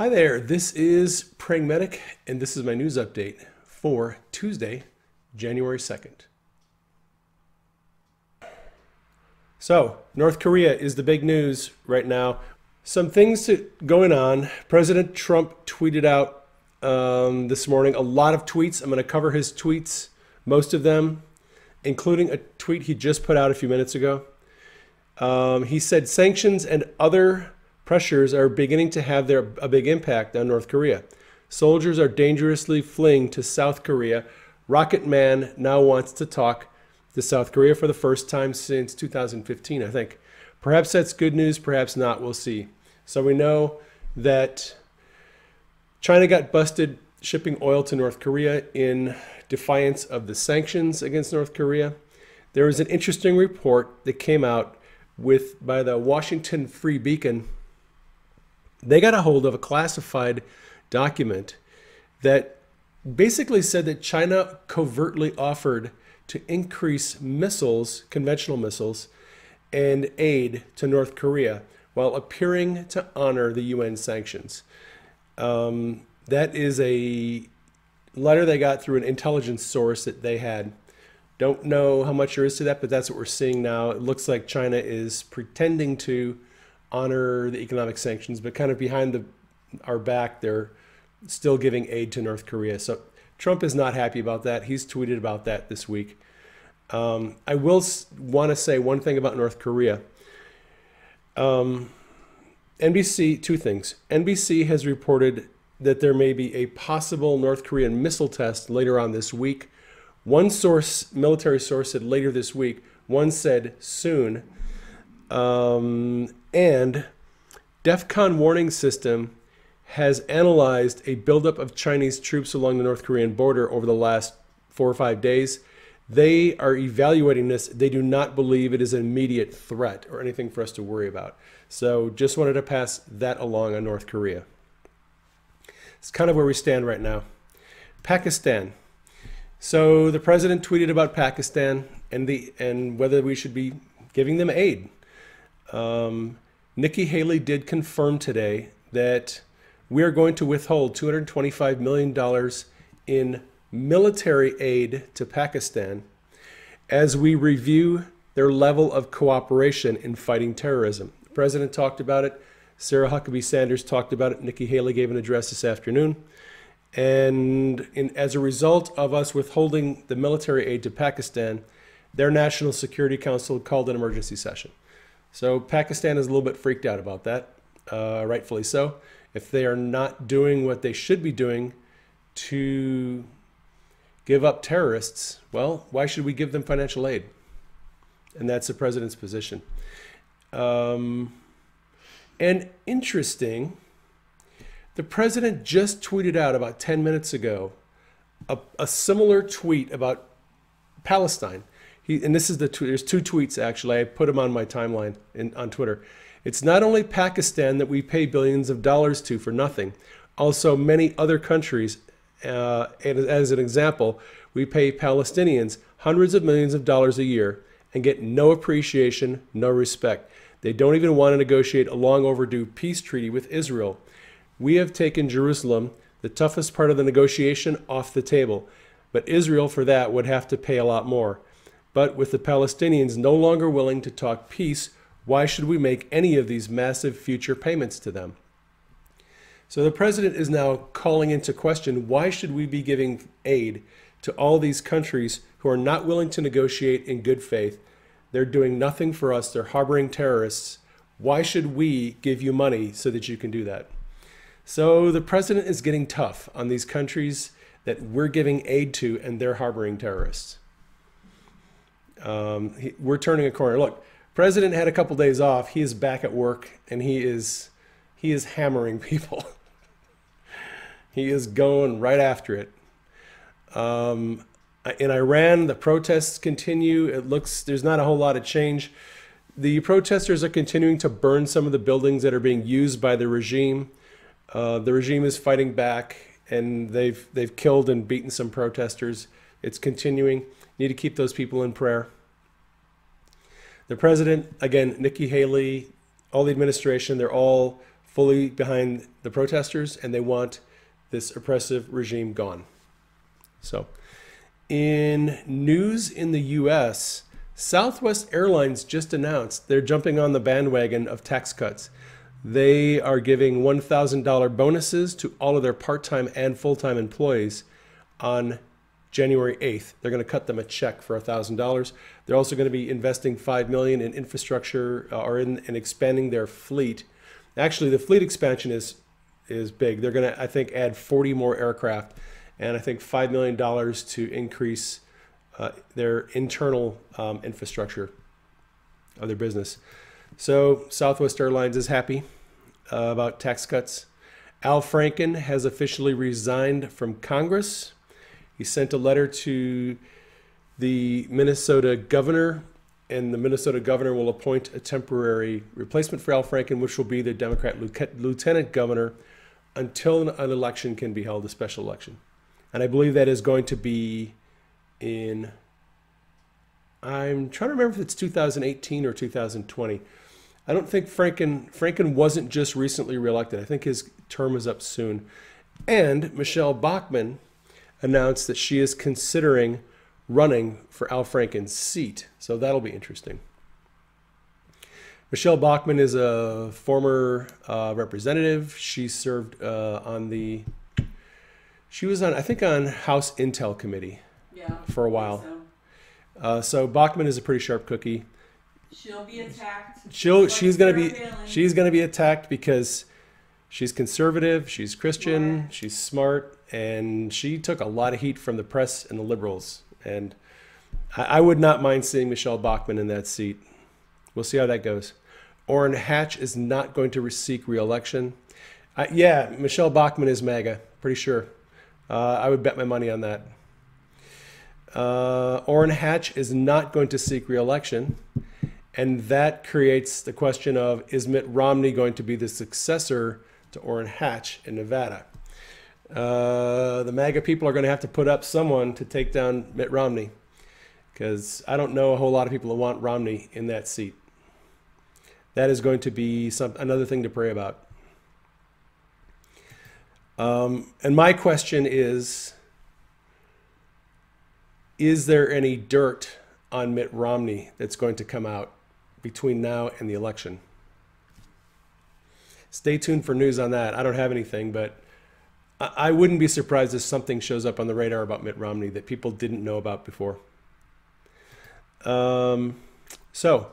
Hi there, this is Praying Medic, and this is my news update for Tuesday, January 2nd. So, North Korea is the big news right now. Some things going on. President Trump tweeted out this morning a lot of tweets. I'm going to cover his tweets, most of them, including a tweet he just put out a few minutes ago. He said sanctions and other pressures are beginning to have a big impact on North Korea. Soldiers are dangerously fleeing to South Korea. Rocket Man now wants to talk to South Korea for the first time since 2015, I think. Perhaps that's good news, perhaps not, we'll see. So we know that China got busted shipping oil to North Korea in defiance of the sanctions against North Korea. There was an interesting report that came out by the Washington Free Beacon. They got a hold of a classified document that basically said that China covertly offered to increase missiles, conventional missiles, and aid to North Korea while appearing to honor the UN sanctions. That is a letter they got through an intelligence source that they had. Don't know how much there is to that, but that's what we're seeing now. It looks like China is pretending to honor the economic sanctions, but kind of behind our back, they're still giving aid to North Korea. So Trump is not happy about that. He's tweeted about that this week. I will want to say one thing about North Korea. NBC, two things. NBC has reported that there may be a possible North Korean missile test later on this week. One source, military source, said later this week. One said soon. And DEFCON warning system has analyzed a buildup of Chinese troops along the North Korean border over the last 4 or 5 days. They are evaluating this. They do not believe it is an immediate threat or anything for us to worry about. So just wanted to pass that along on North Korea. It's kind of where we stand right now. Pakistan. So the president tweeted about Pakistan and whether we should be giving them aid. Nikki Haley did confirm today that we are going to withhold $225 million in military aid to Pakistan as we review their level of cooperation in fighting terrorism. The president talked about it. Sarah Huckabee Sanders talked about it. Nikki Haley gave an address this afternoon. And as a result of us withholding the military aid to Pakistan, their National Security Council called an emergency session. So Pakistan is a little bit freaked out about that, rightfully so. If they are not doing what they should be doing to give up terrorists, well, why should we give them financial aid? And that's the president's position. And interesting, the president just tweeted out about 10 minutes ago a similar tweet about Palestine. And this is there's two tweets actually. I put them on my timeline on Twitter. It's not only Pakistan that we pay billions of dollars to for nothing. Also many other countries, and as an example, we pay Palestinians hundreds of millions of dollars a year and get no appreciation, no respect. They don't even want to negotiate a long overdue peace treaty with Israel. We have taken Jerusalem, the toughest part of the negotiation, off the table. But Israel, for that, would have to pay a lot more. But with the Palestinians no longer willing to talk peace, why should we make any of these massive future payments to them? So the president is now calling into question, why should we be giving aid to all these countries who are not willing to negotiate in good faith? They're doing nothing for us. They're harboring terrorists. Why should we give you money so that you can do that? So the president is getting tough on these countries that we're giving aid to and they're harboring terrorists. We're turning a corner. Look, president had a couple days off. He is back at work and he is hammering people. He is going right after it. In Iran, the protests continue. It looks there's not a whole lot of change. The protesters are continuing to burn some of the buildings that are being used by the regime. The regime is fighting back, and they've killed and beaten some protesters. It's continuing. Need to keep those people in prayer. The president, again, Nikki Haley, all the administration, they're all fully behind the protesters, and they want this oppressive regime gone. So, in news in the U.S., Southwest Airlines just announced they're jumping on the bandwagon of tax cuts. They are giving $1,000 bonuses to all of their part-time and full-time employees on January 8th. They're going to cut them a check for $1,000. They're also going to be investing $5 million in infrastructure or in expanding their fleet. Actually, the fleet expansion is big. They're going to, I think, add 40 more aircraft and I think $5 million to increase their internal infrastructure of their business. So Southwest Airlines is happy about tax cuts. Al Franken has officially resigned from Congress. He sent a letter to the Minnesota governor, and the Minnesota governor will appoint a temporary replacement for Al Franken, which will be the Democrat lieutenant governor until an election can be held, a special election. And I believe that is going to be in, I'm trying to remember if it's 2018 or 2020. I don't think Franken wasn't just recently reelected. I think his term is up soon. And Michelle Bachmann announced that she is considering running for Al Franken's seat. So that'll be interesting. Michelle Bachmann is a former representative. She served she was on, I think, on House Intel Committee for a while. So Bachmann is a pretty sharp cookie. She'll be attacked. She's gonna be attacked because she's conservative, she's Christian, she's smart, and she took a lot of heat from the press and the liberals. And I would not mind seeing Michelle Bachmann in that seat. We'll see how that goes. Orrin Hatch is not going to seek re-election. Yeah, Michelle Bachmann is MAGA, pretty sure. I would bet my money on that. Orrin Hatch is not going to seek re-election. And that creates the question of, is Mitt Romney going to be the successor to Orrin Hatch in Nevada? The MAGA people are going to have to put up someone to take down Mitt Romney, because I don't know a whole lot of people who want Romney in that seat. That is going to be another thing to pray about. And my question is there any dirt on Mitt Romney that's going to come out between now and the election? Stay tuned for news on that. I don't have anything, but I wouldn't be surprised if something shows up on the radar about Mitt Romney that people didn't know about before. So,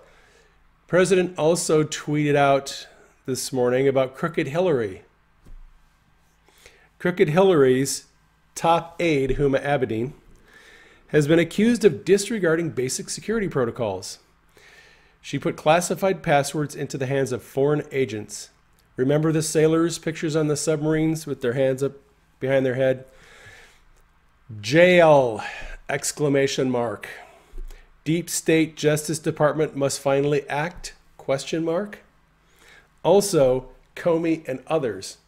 President also tweeted out this morning about Crooked Hillary. Crooked Hillary's top aide, Huma Abedin, has been accused of disregarding basic security protocols. She put classified passwords into the hands of foreign agents. Remember the sailors' pictures on the submarines with their hands up behind their head? Jail! Exclamation mark. Deep State Justice Department must finally act? Question mark. Also, Comey and others.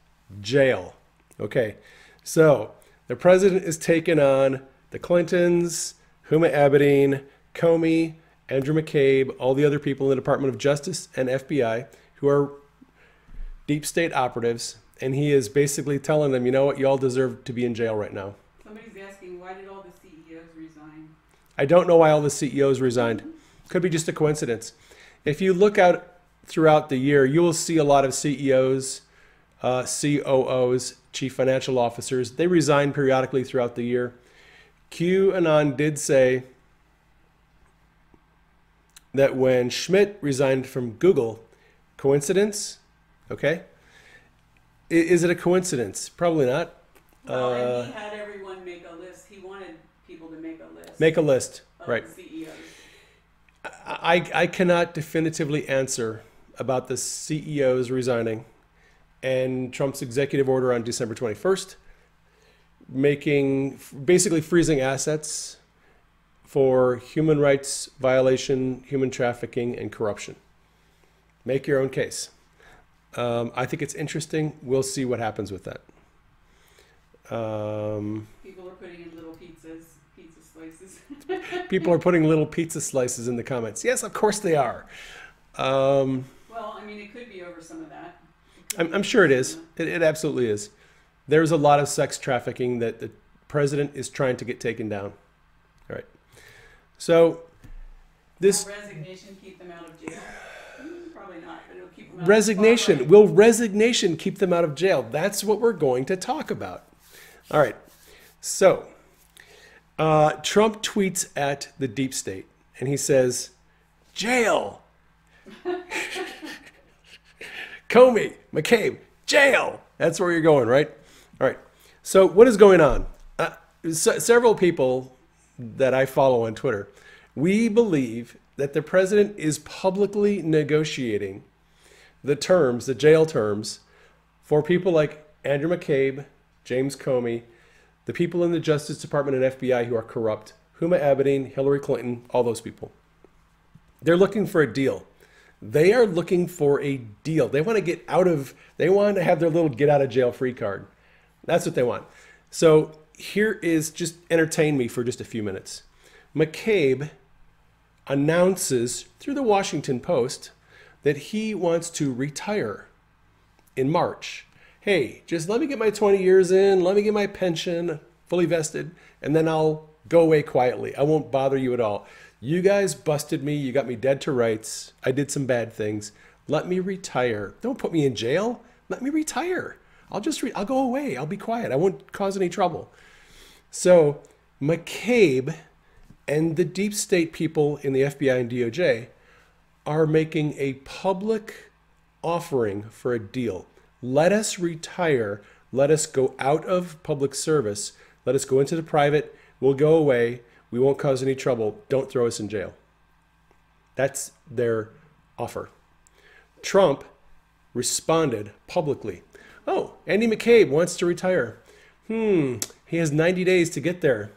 Jail. Okay, so the president is taking on the Clintons, Huma Abedin, Comey, Andrew McCabe, all the other people in the Department of Justice and FBI who are deep state operatives, and he is basically telling them, you know what, you all deserve to be in jail right now. Somebody's asking, why did all the CEOs resign? I don't know why all the CEOs resigned. Could be just a coincidence. If you look out throughout the year, you will see a lot of CEOs, COOs, chief financial officers. They resign periodically throughout the year. QAnon did say that when Schmidt resigned from Google, coincidence? Okay. Is it a coincidence? Probably not. Well, and he had everyone make a list. He wanted people to make a list. Make a list, of right. The CEOs. I cannot definitively answer about the CEOs resigning and Trump's executive order on December 21st, basically freezing assets for human rights violation, human trafficking, and corruption. Make your own case. I think it's interesting. We'll see what happens with that. People are putting in little pizza slices. People are putting little pizza slices in the comments. Yes, of course they are. Well, I mean, it could be over some of that. I'm sure it is. It absolutely is. There's a lot of sex trafficking that the president is trying to get taken down. All right. So this Will resignation keep them out of jail? Probably not, but it'll keep them out resignation, of the spotlight. will resignation keep them out of jail? That's what we're going to talk about. All right. So Trump tweets at the deep state and he says, jail. Comey, McCabe, jail. That's where you're going, right? All right. So what is going on? Several people that I follow on Twitter, we believe that the president is publicly negotiating the terms, the jail terms, for people like Andrew McCabe, James Comey, the people in the Justice Department and FBI who are corrupt, Huma Abedin, Hillary Clinton, all those people. They're looking for a deal. They are looking for a deal. They want to get out of, they want to have their little get out of jail free card. That's what they want. So here is, just entertain me for just a few minutes. McCabe announces through the Washington Post that he wants to retire in March. Hey, just let me get my 20 years in, let me get my pension fully vested, and then I'll go away quietly. I won't bother you at all. You guys busted me. You got me dead to rights. I did some bad things. Let me retire. Don't put me in jail. Let me retire. I'll go away. I'll be quiet. I won't cause any trouble. So McCabe and the deep state people in the FBI and DOJ are making a public offering for a deal. Let us retire. Let us go out of public service. Let us go into the private. We'll go away. We won't cause any trouble. Don't throw us in jail. That's their offer. Trump responded publicly. Oh, Andy McCabe wants to retire. He has 90 days to get there.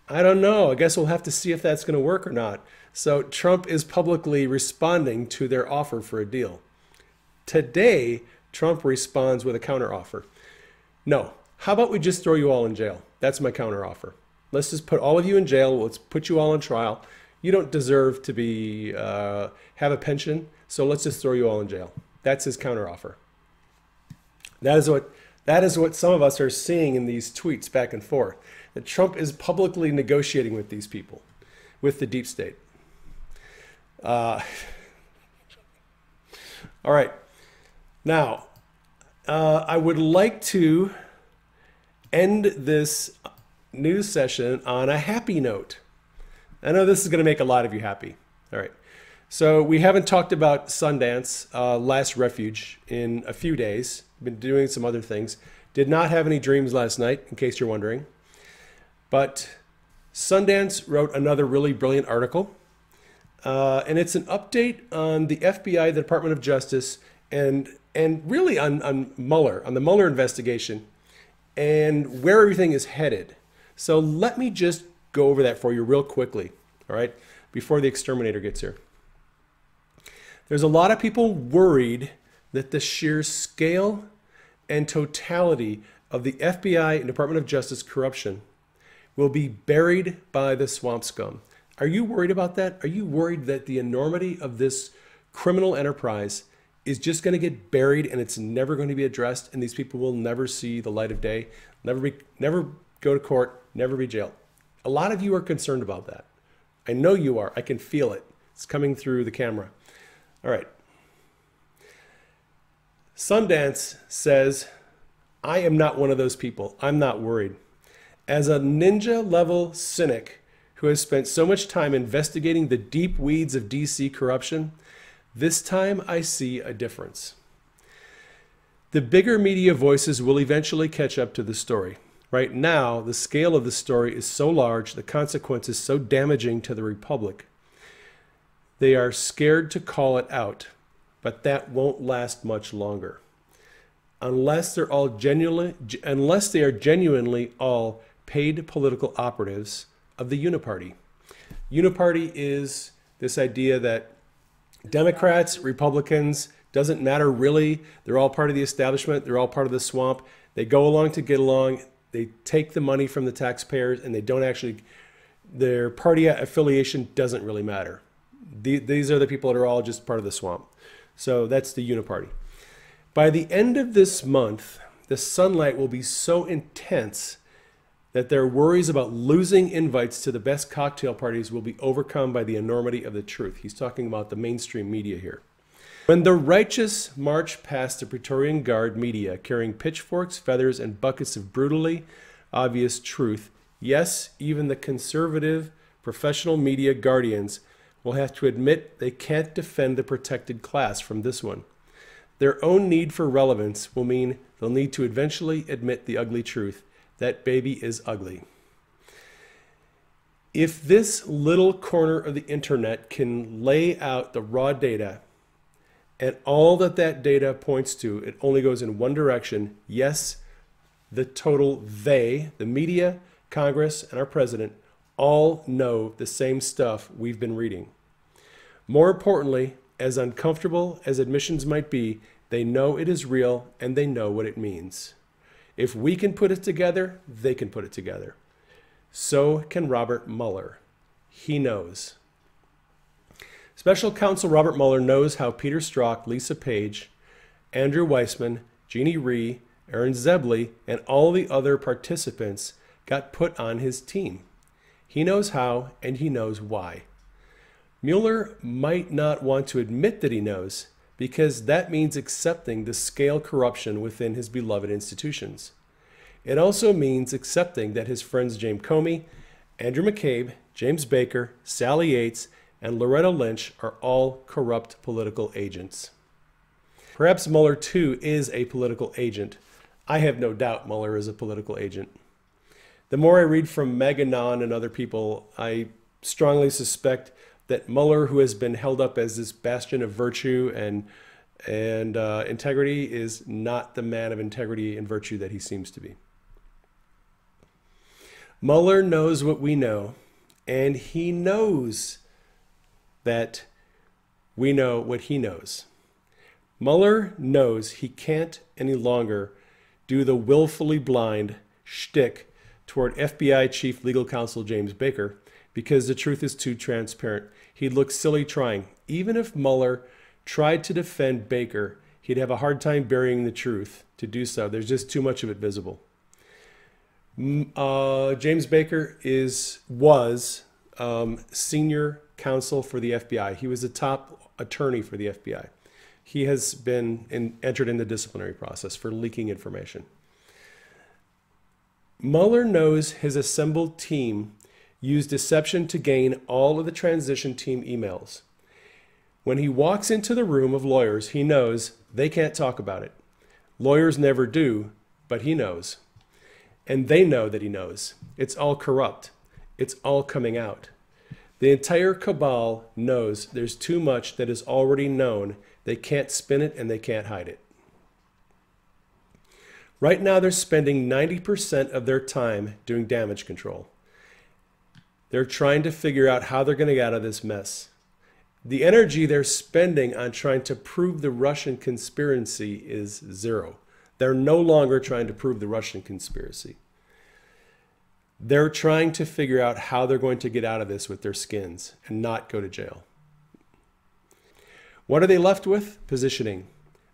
I don't know. I guess we'll have to see if that's going to work or not. So Trump is publicly responding to their offer for a deal. Today, Trump responds with a counteroffer. No. How about we just throw you all in jail? That's my counteroffer. Let's just put all of you in jail. Let's put you all on trial. You don't deserve to be have a pension, so let's just throw you all in jail. That's his counteroffer. That is what some of us are seeing in these tweets back and forth. That Trump is publicly negotiating with these people, with the deep state. All right. Now, I would like to end this news session on a happy note. I know this is going to make a lot of you happy. All right. So we haven't talked about Sundance, Last Refuge, in a few days. Been doing some other things. Did not have any dreams last night, in case you're wondering. But Sundance wrote another really brilliant article. And it's an update on the FBI, the Department of Justice, and really on Mueller, on the Mueller investigation, and where everything is headed. So let me just go over that for you real quickly, all right, before the exterminator gets here. There's a lot of people worried that the sheer scale and totality of the FBI and Department of Justice corruption will be buried by the swamp scum. Are you worried about that? Are you worried that the enormity of this criminal enterprise is just going to get buried and it's never going to be addressed, and these people will never see the light of day, never go to court, never be jailed? A lot of you are concerned about that. I know you are. I can feel it. It's coming through the camera. All right. Sundance says, I am not one of those people. I'm not worried. As a ninja level cynic who has spent so much time investigating the deep weeds of DC corruption, this time I see a difference. The bigger media voices will eventually catch up to the story. Right now, the scale of the story is so large, the consequences so damaging to the Republic. They are scared to call it out, but that won't last much longer. Unless they are genuinely all paid political operatives of the Uniparty. Uniparty is this idea that Democrats, Republicans, doesn't matter really. They're all part of the establishment. They're all part of the swamp. They go along to get along. They take the money from the taxpayers, and they don't actually, their party affiliation doesn't really matter. These are the people that are all just part of the swamp. So that's the Uniparty. By the end of this month, the sunlight will be so intense that their worries about losing invites to the best cocktail parties will be overcome by the enormity of the truth. He's talking about the mainstream media here. When the righteous march past the Praetorian Guard media carrying pitchforks, feathers, and buckets of brutally obvious truth, yes, even the conservative professional media guardians will have to admit they can't defend the protected class from this one. Their own need for relevance will mean they'll need to eventually admit the ugly truth. That baby is ugly. If this little corner of the internet can lay out the raw data and all that that data points to, it only goes in one direction. Yes, the total they, the media, Congress, and our president, all know the same stuff we've been reading. More importantly, as uncomfortable as admissions might be, they know it is real and they know what it means. If we can put it together, they can put it together. So can Robert Mueller. He knows. Special Counsel Robert Mueller knows how Peter Strzok, Lisa Page, Andrew Weissman, Jeannie Rhee, Aaron Zebley, and all the other participants got put on his team. He knows how, and he knows why. Mueller might not want to admit that he knows, because that means accepting the scale corruption within his beloved institutions. It also means accepting that his friends James Comey, Andrew McCabe, James Baker, Sally Yates, and Loretta Lynch are all corrupt political agents. Perhaps Mueller too is a political agent. I have no doubt Mueller is a political agent. The more I read from Meg Annan and other people, I strongly suspect that Mueller, who has been held up as this bastion of virtue and integrity, is not the man of integrity and virtue that he seems to be. Mueller knows what we know, and he knows that we know what he knows. Mueller knows he can't any longer do the willfully blind shtick toward FBI Chief Legal Counsel James Baker, because the truth is too transparent. He'd look silly trying. Even if Mueller tried to defend Baker, he'd have a hard time burying the truth to do so. There's just too much of it visible. James Baker was senior counsel for the FBI. He was the top attorney for the FBI. He has been entered in the disciplinary process for leaking information. Mueller knows his assembled team used deception to gain all of the transition team emails. When he walks into the room of lawyers, he knows they can't talk about it. Lawyers never do, but he knows. And they know that he knows. It's all corrupt. It's all coming out. The entire cabal knows there's too much that is already known. They can't spin it and they can't hide it. Right now, they're spending 90% of their time doing damage control. They're trying to figure out how they're going to get out of this mess. The energy they're spending on trying to prove the Russian conspiracy is zero. They're no longer trying to prove the Russian conspiracy. They're trying to figure out how they're going to get out of this with their skins and not go to jail. What are they left with? Positioning.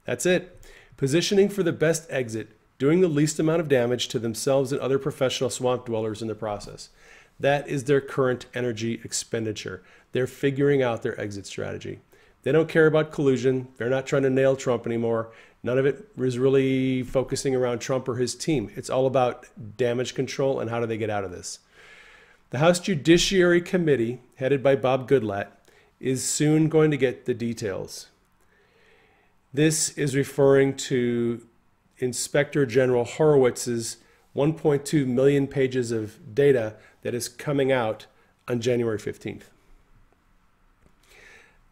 That's it. Positioning for the best exit, doing the least amount of damage to themselves and other professional swamp dwellers in the process. That is their current energy expenditure. They're figuring out their exit strategy. They don't care about collusion. They're not trying to nail Trump anymore. None of it is really focusing around Trump or his team. It's all about damage control and how do they get out of this. The House Judiciary Committee, headed by Bob Goodlatte, is soon going to get the details. This is referring to Inspector General Horowitz's 1.2 million pages of data that is coming out on January 15th.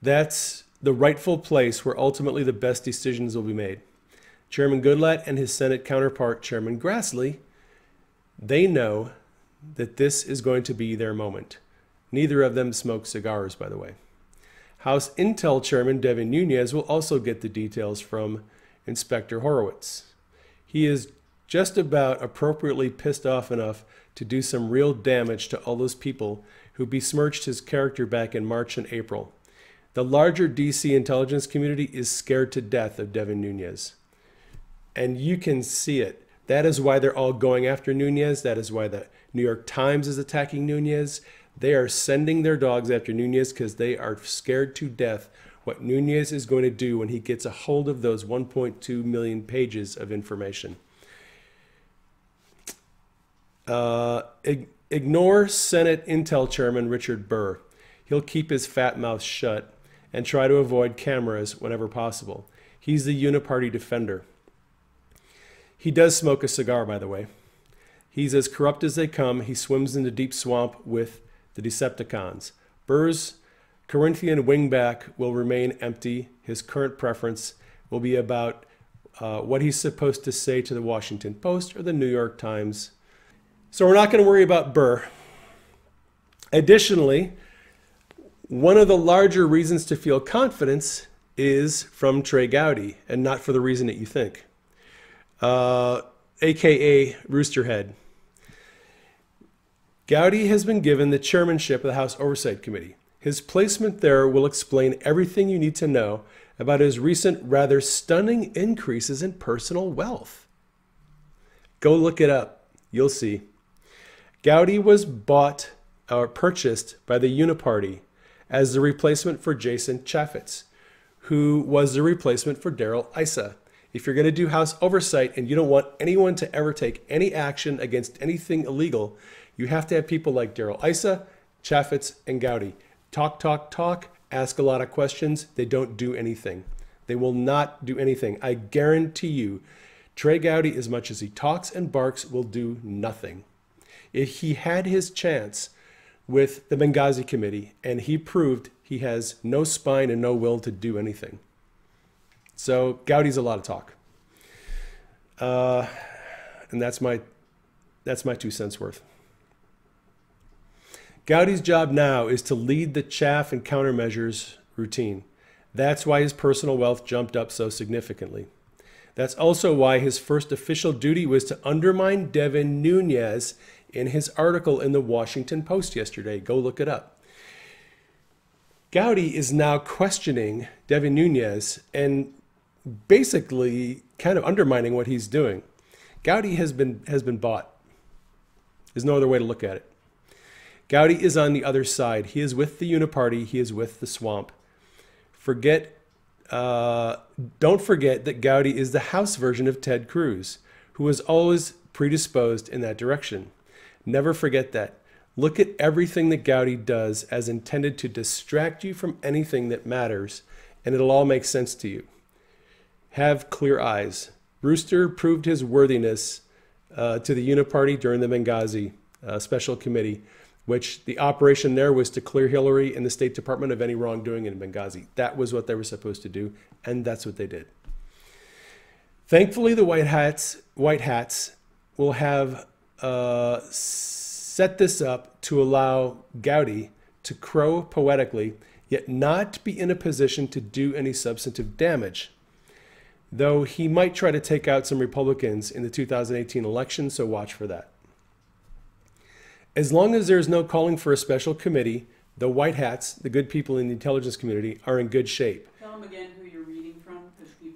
That's the rightful place where ultimately the best decisions will be made. Chairman Goodlatte and his Senate counterpart, Chairman Grassley, they know that this is going to be their moment. Neither of them smoke cigars, by the way. House Intel Chairman Devin Nunes will also get the details from Inspector Horowitz. He is just about appropriately pissed off enough to do some real damage to all those people who besmirched his character back in March and April. The larger DC intelligence community is scared to death of Devin Nunes. And you can see it. That is why they're all going after Nunes. That is why the New York Times is attacking Nunes. They are sending their dogs after Nunes because they are scared to death what Nunes is going to do when he gets a hold of those 1.2 million pages of information. Ignore Senate Intel Chairman Richard Burr. He'll keep his fat mouth shut and try to avoid cameras whenever possible. He's the uniparty defender. He does smoke a cigar, by the way. He's as corrupt as they come. He swims in the deep swamp with the Decepticons. Burr's Corinthian wingback will remain empty. His current preference will be about what he's supposed to say to the Washington Post or the New York Times. So we're not going to worry about Burr. Additionally, one of the larger reasons to feel confidence is from Trey Gowdy, and not for the reason that you think. AKA Roosterhead. Gowdy has been given the chairmanship of the House Oversight Committee. His placement there will explain everything you need to know about his recent rather stunning increases in personal wealth. Go look it up. You'll see. Gowdy was bought or purchased by the Uniparty as the replacement for Jason Chaffetz, who was the replacement for Darrell Issa. If you're going to do House oversight and you don't want anyone to ever take any action against anything illegal, you have to have people like Darrell Issa, Chaffetz, and Gowdy. Talk, talk, talk, ask a lot of questions. They don't do anything. They will not do anything. I guarantee you, Trey Gowdy, as much as he talks and barks, will do nothing. If he had his chance with the Benghazi Committee, and he proved he has no spine and no will to do anything. So Gowdy's a lot of talk. And that's my 2 cents worth. Gowdy's job now is to lead the chaff and countermeasures routine. That's why his personal wealth jumped up so significantly. That's also why his first official duty was to undermine Devin Nunes in his article in the Washington Post yesterday. Go look it up. Gowdy is now questioning Devin Nunes and basically kind of undermining what he's doing. Gowdy has been bought. There's no other way to look at it. Gowdy is on the other side. He is with the Uniparty. He is with the swamp. Don't forget that Gowdy is the House version of Ted Cruz, who was always predisposed in that direction. Never forget that. Look at everything that Gowdy does as intended to distract you from anything that matters, and it'll all make sense to you. Have clear eyes. Rooster proved his worthiness to the Uniparty during the Benghazi Special Committee, which the operation there was to clear Hillary and the State Department of any wrongdoing in Benghazi. That was what they were supposed to do, and that's what they did. Thankfully, the White Hats will have set this up to allow Gowdy to crow poetically, yet not be in a position to do any substantive damage. Though he might try to take out some Republicans in the 2018 election, so watch for that. As long as there's no calling for a special committee, the White Hats, the good people in the intelligence community, are in good shape. Tell them again who you're reading from.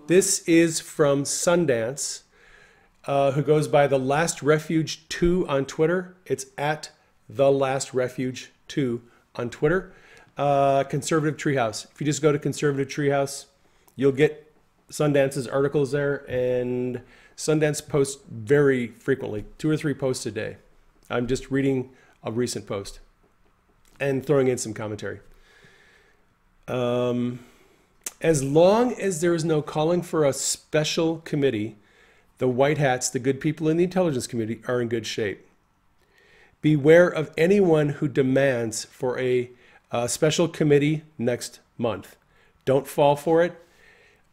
This is from Sundance, who goes by The Last Refuge 2 on Twitter. It's at The Last Refuge 2 on Twitter. Conservative Treehouse. If you just go to Conservative Treehouse, you'll get Sundance's articles there, and Sundance posts very frequently, 2 or 3 posts a day. I'm just reading a recent post and throwing in some commentary. As long as there is no calling for a special committee, the White Hats, the good people in the intelligence community, are in good shape. Beware of anyone who demands for a special committee next month. Don't fall for it.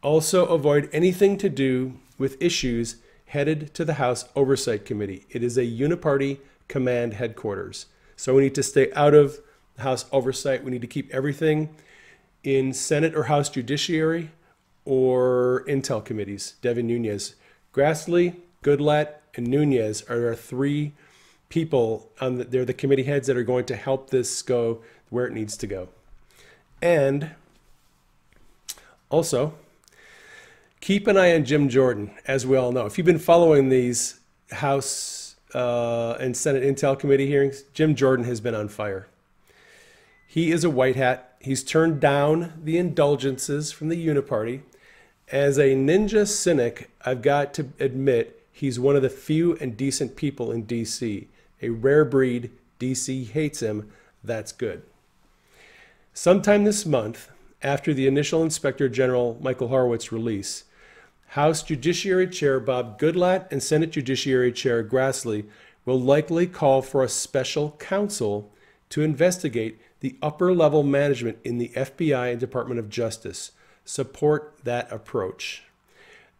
Also, avoid anything to do with issues headed to the House Oversight Committee. It is a uniparty command headquarters. So we need to stay out of the House Oversight. We need to keep everything in Senate or House Judiciary or Intel committees. Devin Nunes. Grassley, Goodlatte, and Nunes are our 3 people. They're the committee heads that are going to help this go where it needs to go. And also, keep an eye on Jim Jordan, as we all know. If you've been following these House and Senate Intel Committee hearings, Jim Jordan has been on fire. He is a white hat. He's turned down the indulgences from the Uniparty. As a ninja cynic, I've got to admit he's one of the few and decent people in D.C. A rare breed. D.C. hates him. That's good. Sometime this month, after the initial Inspector General Michael Horowitz release, House Judiciary Chair Bob Goodlatte and Senate Judiciary Chair Grassley will likely call for a special counsel to investigate the upper-level management in the FBI and Department of Justice. Support that approach.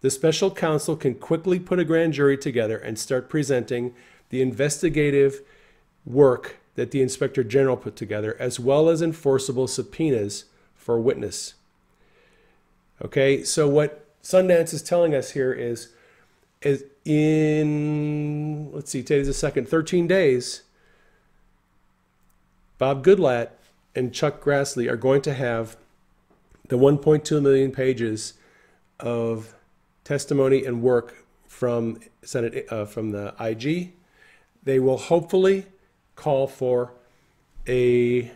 The special counsel can quickly put a grand jury together and start presenting the investigative work that the Inspector General put together, as well as enforceable subpoenas for witness. Okay, so what Sundance is telling us here is in, let's see, today's the second, 13 days, Bob Goodlatte and Chuck Grassley are going to have the 1.2 million pages of testimony and work from from the IG. They will hopefully call for a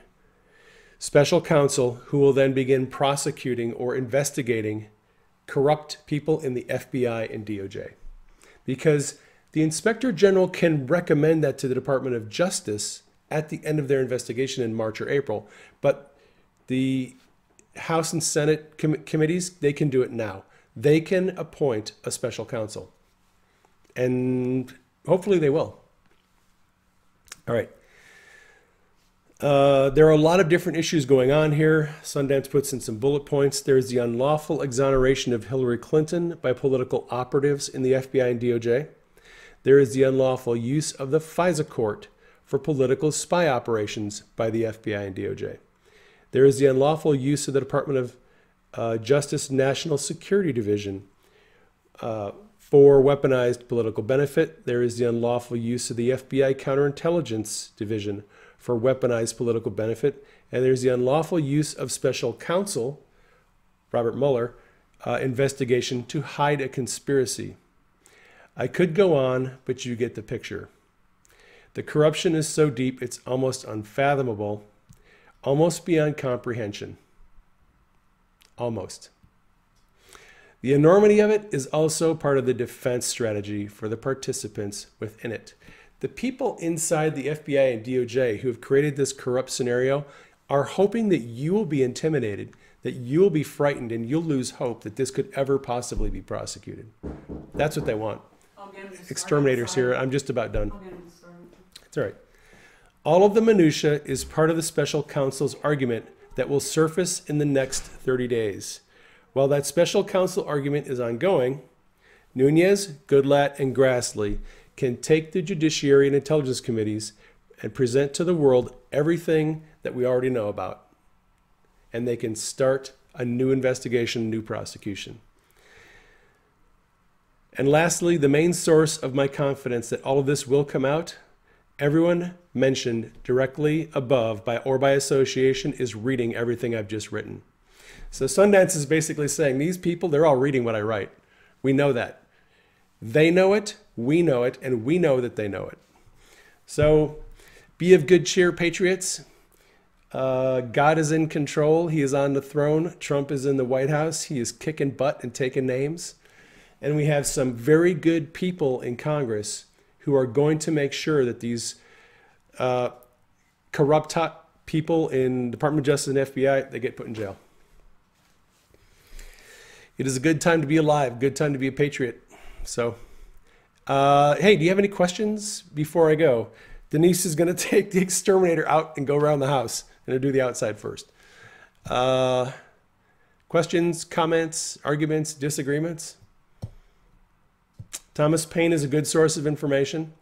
special counsel who will then begin prosecuting or investigating corrupt people in the FBI and DOJ. Because the Inspector General can recommend that to the Department of Justice at the end of their investigation in March or April, but the House and Senate committees, they can do it now. They can appoint a special counsel, and hopefully they will. All right. There are a lot of different issues going on here. Sundance puts in some bullet points. There's the unlawful exoneration of Hillary Clinton by political operatives in the FBI and DOJ. There is the unlawful use of the FISA court for political spy operations by the FBI and DOJ. There is the unlawful use of the Department of Justice National Security Division for weaponized political benefit. There is the unlawful use of the FBI Counterintelligence Division for weaponized political benefit. And there's the unlawful use of special counsel, Robert Mueller, investigation to hide a conspiracy. I could go on, but you get the picture. The corruption is so deep, it's almost unfathomable, almost beyond comprehension. Almost. The enormity of it is also part of the defense strategy for the participants within it. The people inside the FBI and DOJ who have created this corrupt scenario are hoping that you will be intimidated, that you will be frightened, and you'll lose hope that this could ever possibly be prosecuted. That's what they want. Exterminators here. I'm just about done. It's all right. All of the minutia is part of the special counsel's argument that will surface in the next 30 days. While that special counsel argument is ongoing, Nunes, Goodlatte, and Grassley can take the Judiciary and Intelligence Committees and present to the world everything that we already know about. And they can start a new investigation, new prosecution. And lastly, the main source of my confidence that all of this will come out, everyone mentioned directly above or by association is reading everything I've just written. So Sundance is basically saying these people, they're all reading what I write. We know that. They know it, we know it, and we know that they know it. So be of good cheer, patriots. God is in control. He is on the throne. Trump is in the White House. He is kicking butt and taking names. And we have some very good people in Congress who are going to make sure that these corrupt people in Department of Justice and FBI, they get put in jail. It is a good time to be alive, good time to be a patriot. So, hey, do you have any questions before I go? Denise is going to take the exterminator out and go around the house. I'm going to do the outside first. Questions, comments, arguments, disagreements? Thomas Paine is a good source of information.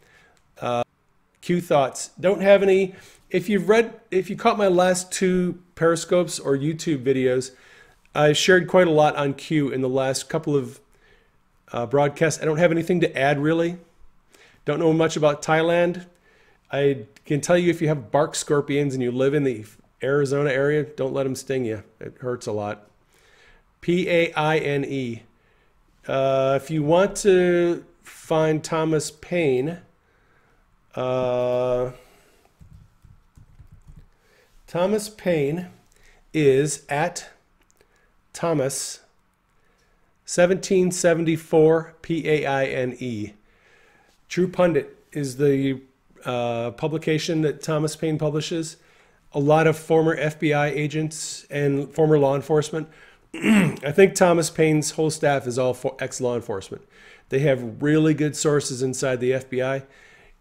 Q thoughts. Don't have any. If you caught my last two Periscopes or YouTube videos, I shared quite a lot on Q in the last couple of broadcasts. I don't have anything to add really. Don't know much about Thailand. I can tell you if you have bark scorpions and you live in the Arizona area, don't let them sting you. It hurts a lot. Paine. If you want to find Thomas Paine, Thomas Paine is at Thomas 1774 Paine. True Pundit is the publication that Thomas Paine publishes. A lot of former FBI agents and former law enforcement. I think Thomas Paine's whole staff is all ex-law enforcement. They have really good sources inside the FBI.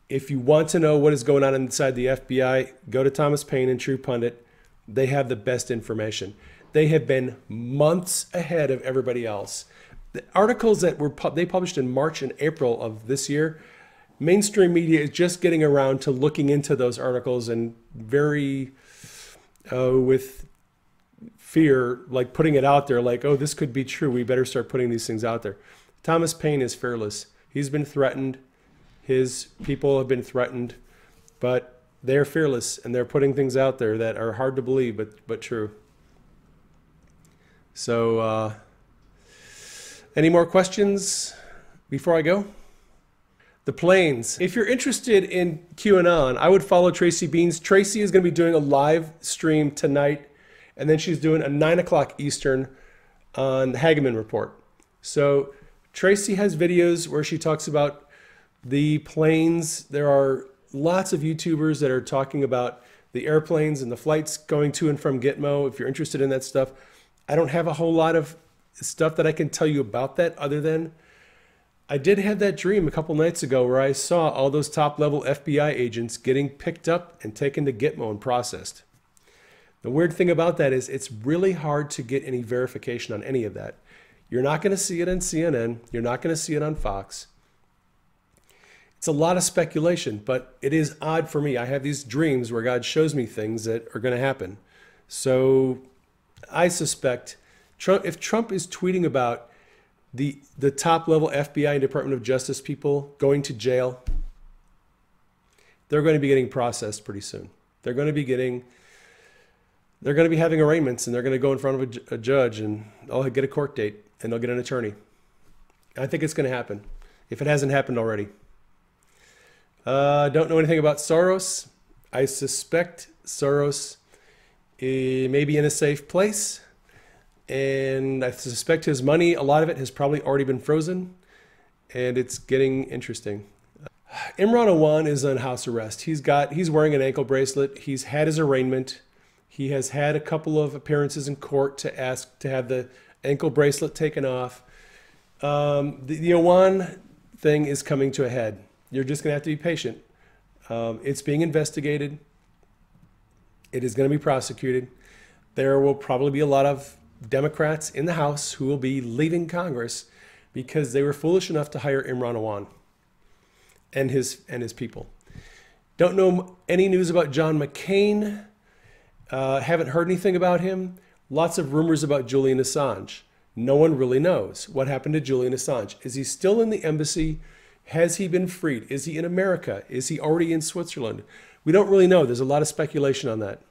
If you want to know what is going on inside the FBI, go to Thomas Paine and True Pundit. They have the best information. They have been months ahead of everybody else. The articles that they published in March and April of this year, mainstream media is just getting around to looking into those articles and very with fear, like putting it out there like, oh, this could be true. We better start putting these things out there. Thomas Paine is fearless. He's been threatened. His people have been threatened, but they're fearless and they're putting things out there that are hard to believe, but true. So, any more questions before I go? The planes. If you're interested in QAnon, I would follow Tracy Beans. Tracy is going to be doing a live stream tonight, and then she's doing a 9 o'clock Eastern on the Hageman Report. So Tracy has videos where she talks about the planes. There are lots of YouTubers that are talking about the airplanes and the flights going to and from Gitmo. If you're interested in that stuff, I don't have a whole lot of stuff that I can tell you about that other than I did have that dream a couple nights ago where I saw all those top-level FBI agents getting picked up and taken to Gitmo and processed. The weird thing about that is it's really hard to get any verification on any of that. You're not going to see it on CNN. You're not going to see it on Fox. It's a lot of speculation, but it is odd for me. I have these dreams where God shows me things that are going to happen. So I suspect if Trump is tweeting about the top-level FBI and Department of Justice people going to jail, they're going to be getting processed pretty soon. They're going to be having arraignments, and they're going to go in front of a judge, and they'll get a court date, and they'll get an attorney. I think it's going to happen, if it hasn't happened already. Don't know anything about Soros. I suspect Soros may be in a safe place. And I suspect his money, a lot of it has probably already been frozen, and it's getting interesting. Imran Awan is on house arrest. He's wearing an ankle bracelet. He's had his arraignment. He has had a couple of appearances in court to ask to have the ankle bracelet taken off. The Awan thing is coming to a head. You're just going to have to be patient. It's being investigated. It is going to be prosecuted. There will probably be a lot of Democrats in the House who will be leaving Congress because they were foolish enough to hire Imran Awan and his people. Don't know any news about John McCain. Haven't heard anything about him. Lots of rumors about Julian Assange. No one really knows what happened to Julian Assange. Is he still in the embassy? Has he been freed? Is he in America? Is he already in Switzerland? We don't really know. There's a lot of speculation on that.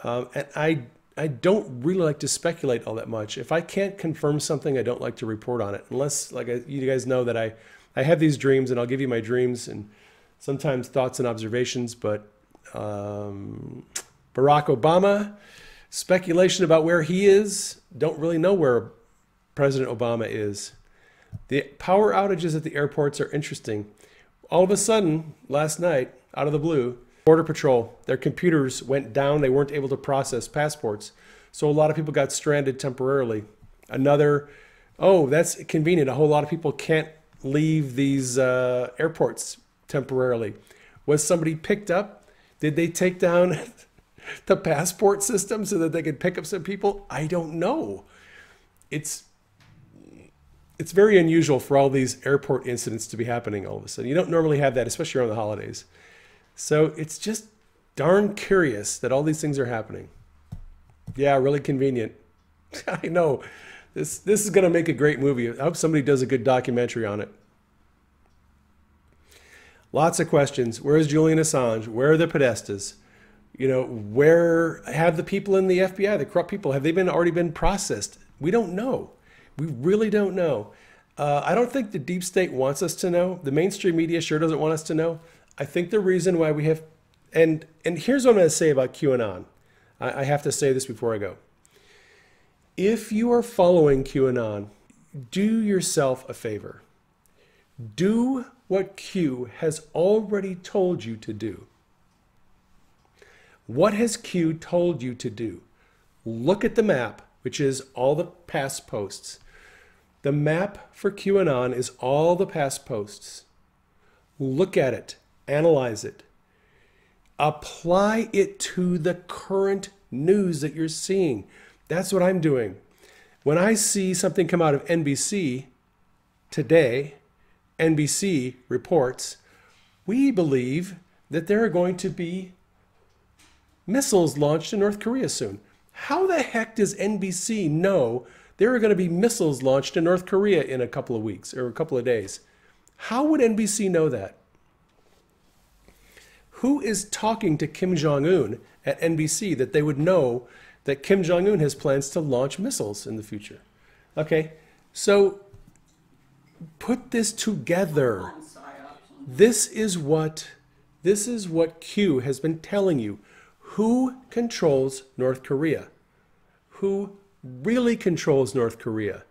And I don't really like to speculate all that much. If I can't confirm something, I don't like to report on it. Unless, like you guys know that I have these dreams, and I'll give you my dreams and sometimes thoughts and observations. But Barack Obama, speculation about where he is. Don't really know where President Obama is. The power outages at the airports are interesting. All of a sudden, last night, out of the blue, Border Patrol, their computers went down. They weren't able to process passports. So a lot of people got stranded temporarily. Oh, that's convenient. A whole lot of people can't leave these airports temporarily. Was somebody picked up? Did they take down the passport system so that they could pick up some people? I don't know. It's very unusual for all these airport incidents to be happening all of a sudden. You don't normally have that, especially around the holidays. So it's just darn curious that all these things are happening. Yeah, really convenient. I know. This is going to make a great movie. I hope somebody does a good documentary on it. Lots of questions. Where is Julian Assange? Where are the Podestas? You know, where have the people in the FBI, the corrupt people, have they already been processed? We don't know. We really don't know. I don't think the deep state wants us to know. The mainstream media sure doesn't want us to know. I think the reason why we have, and here's what I'm going to say about QAnon. I have to say this before I go. If you are following QAnon, do yourself a favor. Do what Q has already told you to do. What has Q told you to do? Look at the map, which is all the past posts. The map for QAnon is all the past posts. Look at it, analyze it, apply it to the current news that you're seeing. That's what I'm doing. When I see something come out of NBC today, NBC reports, we believe that there are going to be missiles launched in North Korea soon. How the heck does NBC know there are going to be missiles launched in North Korea in a couple of weeks or a couple of days? How would NBC know that? Who is talking to Kim Jong-un at NBC that they would know that Kim Jong-un has plans to launch missiles in the future? Okay, so put this together. This is what Q has been telling you. Who controls North Korea? Who really controls North Korea?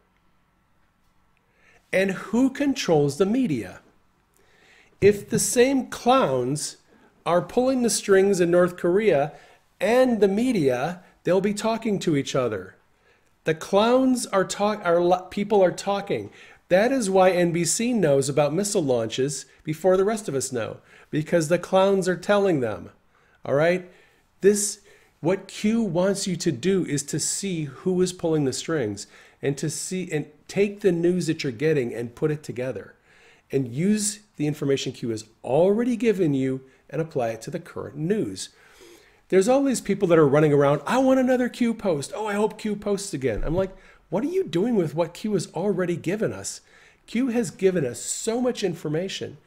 And who controls the media? If the same clowns are pulling the strings in North Korea and the media, they'll be talking to each other. The clowns people are talking. That is why NBC knows about missile launches before the rest of us know, because the clowns are telling them. All right? What Q wants you to do is to see who is pulling the strings and to see and take the news that you're getting and put it together and use the information Q has already given you and apply it to the current news. There's all these people that are running around, I want another Q post. Oh, I hope Q posts again. I'm like, what are you doing with what Q has already given us? Q has given us so much information.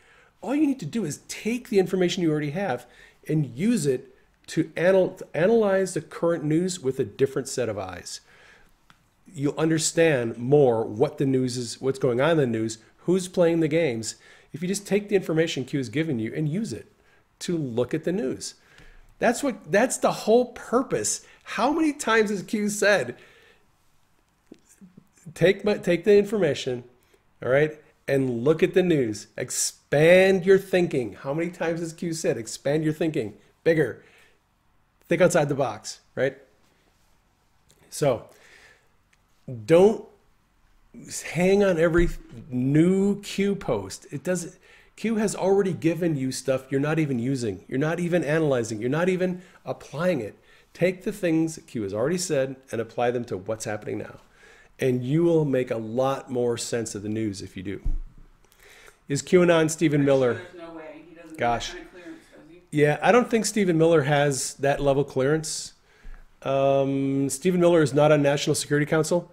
All you need to do is take the information you already have and use it to analyze the current news with a different set of eyes. You'll understand more what the news is, what's going on in the news, who's playing the games, if you just take the information Q has given you and use it to look at the news. That's the whole purpose. How many times has Q said, take the information, all right, and look at the news. Expand your thinking. How many times has Q said, expand your thinking, bigger. Think outside the box, right? So don't hang on every new Q post. Q has already given you stuff you're not even using. You're not even analyzing. You're not even applying it. Take the things that Q has already said and apply them to what's happening now. And you will make a lot more sense of the news if you do. Is QAnon Stephen Miller? There's no way. He doesn't Gosh. have that kind of clearance, does he? Yeah, I don't think Stephen Miller has that level clearance. Stephen Miller is not on National Security Council.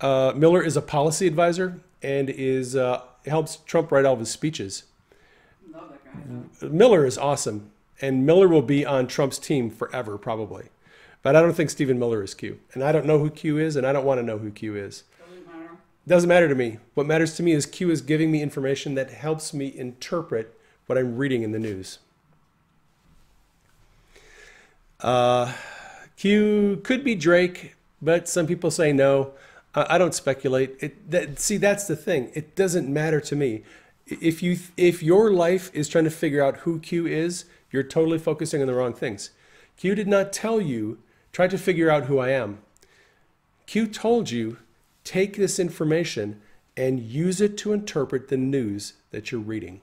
Miller is a policy advisor and helps Trump write all of his speeches. Love that guy. Miller is awesome, and Miller will be on Trump's team forever, probably. But I don't think Stephen Miller is Q. And I don't know who Q is, and I don't want to know who Q is. Doesn't matter. Doesn't matter to me. What matters to me is Q is giving me information that helps me interpret what I'm reading in the news. Q could be Drake, but some people say no. I don't speculate. See, that's the thing. It doesn't matter to me. If your life is trying to figure out who Q is, you're totally focusing on the wrong things. Q did not tell you, try to figure out who I am. Q told you, take this information and use it to interpret the news that you're reading.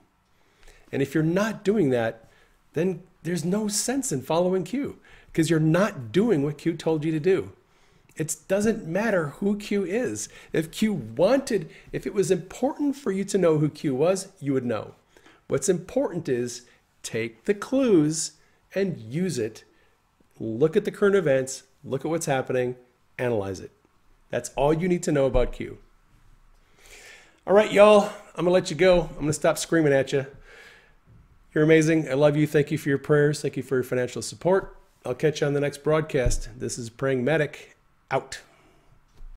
And if you're not doing that, then there's no sense in following Q because you're not doing what Q told you to do. It doesn't matter who Q is. If it was important for you to know who Q was, you would know. What's important is take the clues and use it. Look at the current events, look at what's happening, analyze it. That's all you need to know about Q. All right, y'all, I'm gonna let you go. I'm gonna stop screaming at you. You're amazing. I love you. Thank you for your prayers. Thank you for your financial support. I'll catch you on the next broadcast. This is Praying Medic, out.